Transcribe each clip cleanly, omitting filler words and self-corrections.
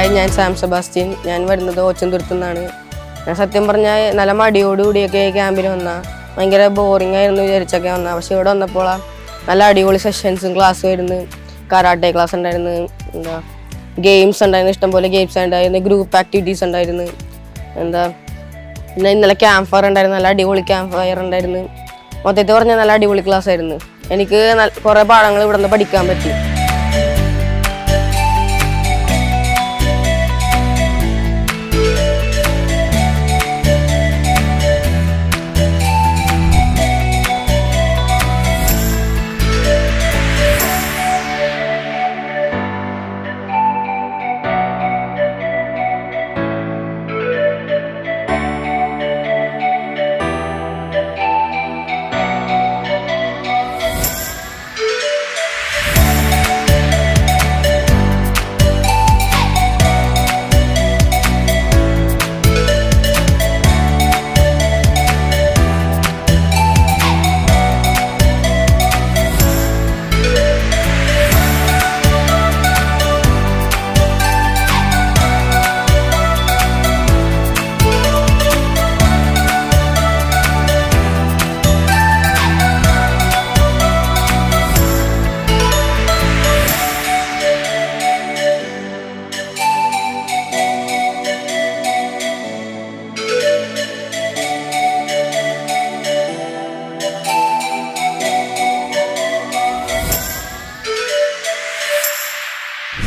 Hi, ഞാൻ Sam Sebastian. ഞാൻ വരുന്നത് ഓച്ചന്തുരുത്തുനിന്നാണ്. ഞാൻ സത്യം പറഞ്ഞാൽ നല്ല മടിയോടുകൂടിയൊക്കെ ക്യാമ്പിന് വന്നാൽ ഭയങ്കര ബോറിംഗ് ആയിരുന്നു വിചാരിച്ചൊക്കെ വന്നാൽ. പക്ഷെ ഇവിടെ വന്നപ്പോൾ നല്ല അടിപൊളി സെഷൻസും ക്ലാസ്സും ആയിരുന്നു. കരാട്ടെ ക്ലാസ് ഉണ്ടായിരുന്നു, ഗെയിംസ് ഉണ്ടായിരുന്നു, ഇഷ്ടംപോലെ ഗെയിംസ് ഉണ്ടായിരുന്നു, ഗ്രൂപ്പ് ആക്ടിവിറ്റീസ് ഉണ്ടായിരുന്നു. പിന്നെ ഇന്നലെ ക്യാമ്പ് ഫയർ ഉണ്ടായിരുന്നു, നല്ല അടിപൊളി ക്യാമ്പ് ഫയർ ഉണ്ടായിരുന്നു. മൊത്തത്തിൽ പറഞ്ഞാൽ നല്ല അടിപൊളി ക്ലാസ് ആയിരുന്നു. എനിക്ക് കുറേ പാഠങ്ങൾ ഇവിടെ നിന്ന് പഠിക്കാൻ പറ്റി.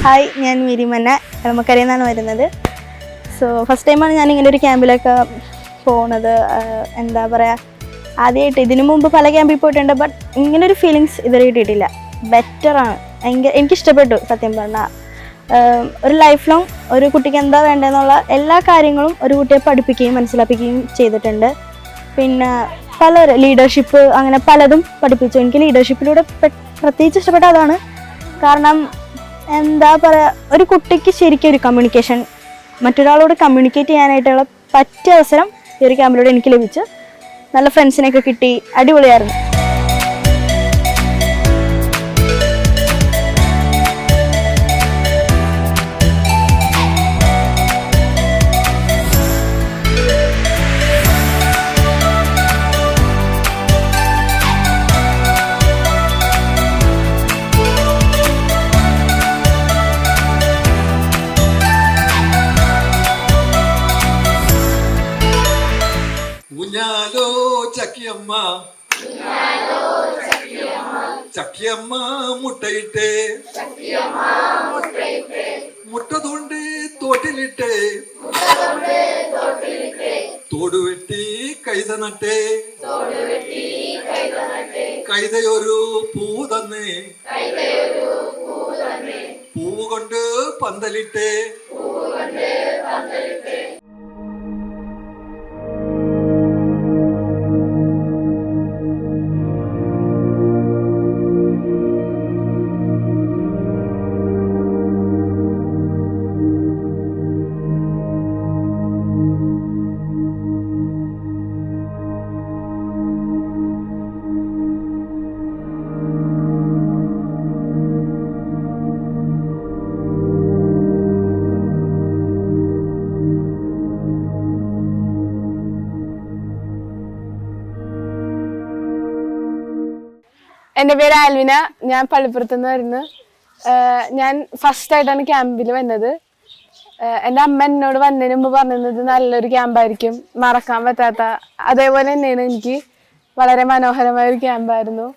ഹായ്, ഞാൻ മിരിമന്ന എളമക്കരയിൽ നിന്നാണ് വരുന്നത്. സോ ഫസ്റ്റ് ടൈമാണ് ഞാനിങ്ങനെ ഒരു ക്യാമ്പിലൊക്കെ പോകുന്നത്. എന്താ പറയുക, ആദ്യമായിട്ട് ഇതിനു മുമ്പ് പല ക്യാമ്പിൽ പോയിട്ടുണ്ട്, ബട്ട് ഇങ്ങനൊരു ഫീലിങ്സ് ഇതുവരെ കിട്ടിയിട്ടില്ല. ബെറ്ററാണ്, എനിക്കിഷ്ടപ്പെട്ടു. സത്യം പറഞ്ഞാൽ ഒരു ലൈഫ് ലോങ് ഒരു കുട്ടിക്ക് എന്താ വേണ്ടതെന്നുള്ള എല്ലാ കാര്യങ്ങളും ഒരു കുട്ടിയെ പഠിപ്പിക്കുകയും മനസ്സിലാക്കുകയും ചെയ്തിട്ടുണ്ട്. പിന്നെ പല ലീഡർഷിപ്പ് അങ്ങനെ പലതും പഠിപ്പിച്ചു. എനിക്ക് ലീഡർഷിപ്പിലൂടെ പ്രത്യേകിച്ച് ഇഷ്ടപ്പെട്ട അതാണ്. കാരണം എന്താ പറയുക, ഒരു കുട്ടിക്ക് ശരിക്കും ഒരു കമ്മ്യൂണിക്കേഷൻ, മറ്റൊരാളോട് കമ്മ്യൂണിക്കേറ്റ് ചെയ്യാനായിട്ടുള്ള പറ്റിയ അവസരം ഈ ഒരു ക്യാമ്പിലൂടെ എനിക്ക് ലഭിച്ചു. നല്ല ഫ്രണ്ട്സിനെയൊക്കെ കിട്ടി, അടിപൊളിയായിരുന്നു. ചക്കിയമ്മ മുട്ടയിട്ടേ, മുട്ട തൊണ്ട് തോട്ടിലിട്ടേ, തോടുവെട്ടി കൈത നട്ടേ, കൈതയൊരു പൂ തന്നേ, പൂവ് കൊണ്ട് പന്തലിട്ടേ. എൻ്റെ പേര് ആൽവിന. ഞാൻ പള്ളിപ്പുറത്ത് നിന്ന് വരുന്നു. ഞാൻ ഫസ്റ്റ് ആയിട്ടാണ് ക്യാമ്പിൽ വന്നത്. എൻ്റെ അമ്മ എന്നോട് വന്നതിന് മുമ്പ് പറഞ്ഞത് നല്ലൊരു ക്യാമ്പായിരിക്കും, മറക്കാൻ പറ്റാത്ത. അതേപോലെ തന്നെയാണ്, എനിക്ക് വളരെ മനോഹരമായ ഒരു ക്യാമ്പായിരുന്നു.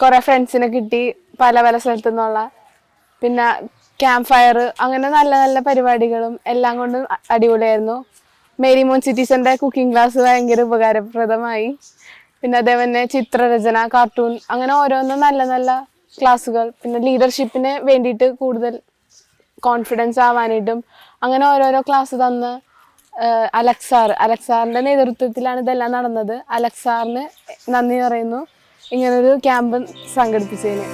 കുറേ ഫ്രണ്ട്സിനെ കിട്ടി പല പല സ്ഥലത്തു നിന്നുള്ള. പിന്നെ ക്യാമ്പ് ഫയർ, അങ്ങനെ നല്ല നല്ല പരിപാടികളും എല്ലാം കൊണ്ടും അടിപൊളിയായിരുന്നു. മേരി മോൻ സിറ്റീസിൻ്റെ കുക്കിംഗ് ക്ലാസ് ഭയങ്കര ഉപകാരപ്രദമായി. പിന്നെ അതേപോലെ ചിത്രരചന, കാർട്ടൂൺ, അങ്ങനെ ഓരോന്നും നല്ല നല്ല ക്ലാസ്സുകൾ. പിന്നെ ലീഡർഷിപ്പിന് വേണ്ടിയിട്ട് കൂടുതൽ കോൺഫിഡൻസ് ആവാനായിട്ടും അങ്ങനെ ഓരോരോ ക്ലാസ് തന്ന് അലക്സാറിൻ്റെ നേതൃത്വത്തിലാണ് ഇതെല്ലാം നടന്നത്. അലക്സാറിന് നന്ദി പറയുന്നു ഇങ്ങനൊരു ക്യാമ്പ് സംഘടിപ്പിച്ചതിന്.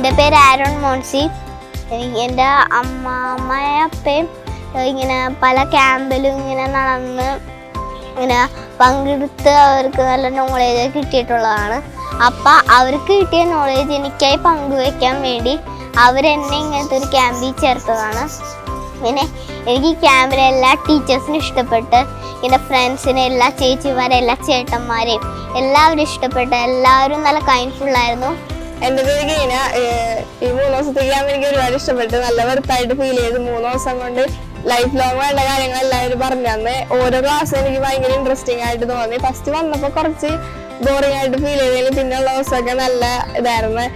എൻ്റെ പേര് ആരോൺ മോൻസി. എൻ്റെ അമ്മാമ്മയും അപ്പയും ഇങ്ങനെ പല ക്യാമ്പിലും ഇങ്ങനെ നടന്ന് ഇങ്ങനെ പങ്കെടുത്ത് അവർക്ക് നല്ല നോളേജ് കിട്ടിയിട്ടുള്ളതാണ്. അപ്പം അവർക്ക് കിട്ടിയ നോളേജ് എനിക്കായി പങ്കുവയ്ക്കാൻ വേണ്ടി അവരെന്നെ ഇങ്ങനത്തെ ഒരു ക്യാമ്പിൽ ചേർത്തതാണ്. പിന്നെ എനിക്ക് ഈ ക്യാമ്പിലെ എല്ലാ ടീച്ചേഴ്സിനും ഇഷ്ടപ്പെട്ട്, എൻ്റെ ഫ്രണ്ട്സിനെ, എല്ലാ ചേച്ചിമാരെയും എല്ലാ ചേട്ടന്മാരെയും എല്ലാവരും ഇഷ്ടപ്പെട്ട്, എല്ലാവരും നല്ല കൈൻഡ്ഫുള്ളായിരുന്നു. എൻ്റെ പേര് ഗീന. ഈ 3 ദിവസത്തെ ക്യാമ്പ് എനിക്ക് ഒരുപാട് ഇഷ്ടപ്പെട്ടു. നല്ല വെറുത്തായിട്ട് ഫീൽ ചെയ്തു. 3 ദിവസം കൊണ്ട് ലൈഫ് ലോങ് വേണ്ട കാര്യങ്ങൾ എല്ലാവരും പറഞ്ഞു തന്ന്. ഓരോ ക്ലാസ്സും എനിക്ക് ഭയങ്കര ഇൻട്രസ്റ്റിംഗ് ആയിട്ട് തോന്നി. ഫസ്റ്റ് വന്നപ്പോൾ കുറച്ച് ബോറിംഗ് ആയിട്ട് ഫീൽ ചെയ്തതിൽ പിന്നെയുള്ള ദിവസമൊക്കെ നല്ല ഇതായിരുന്നു.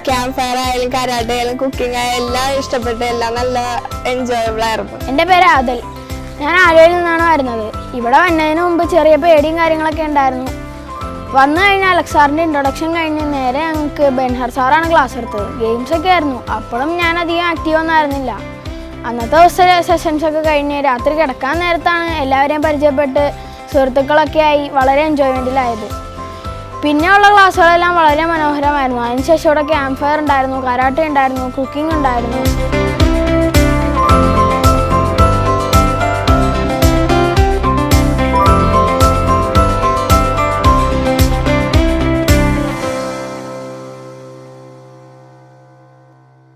ക്യാമ്പ് ഫയർ ആയാലും കരാട്ടെ ആയാലും കുക്കിംഗ് ആയാലും എല്ലാം ഇഷ്ടപ്പെട്ടു. എല്ലാം നല്ല എൻജോയബിൾ ആയിരുന്നു. എൻ്റെ പേര് ആദൽ. ഞാൻ ആലുവയിൽ നിന്നാണ് വരുന്നത്. ഇവിടെ വന്നതിന് മുമ്പ് ചെറിയ പേടിയും കാര്യങ്ങളൊക്കെ ഉണ്ടായിരുന്നു. വന്നു കഴിഞ്ഞാൽ അലക്സ് സാറിൻ്റെ ഇൻട്രൊഡക്ഷൻ കഴിഞ്ഞ് നേരെ ഞങ്ങൾക്ക് ബെൻഹർ സാറാണ് ക്ലാസ് എടുത്തത്. ഗെയിംസൊക്കെ ആയിരുന്നു. അപ്പോഴും ഞാൻ അധികം ആക്റ്റീവ് ഒന്നും ആയിരുന്നില്ല. അന്നത്തെ ദിവസത്തെ സെഷൻസൊക്കെ കഴിഞ്ഞ് രാത്രി കിടക്കാൻ നേരത്താണ് എല്ലാവരെയും പരിചയപ്പെട്ട് സുഹൃത്തുക്കളൊക്കെ ആയി വളരെ എൻജോയ്മെൻറ്റിലായത്. പിന്നെയുള്ള ക്ലാസ്സുകളെല്ലാം വളരെ മനോഹരമായിരുന്നു. അതിനുശേഷം ഇവിടെ ക്യാമ്പ് ഫയർ ഉണ്ടായിരുന്നു, കരാട്ടെ ഉണ്ടായിരുന്നു, കുക്കിംഗ് ഉണ്ടായിരുന്നു.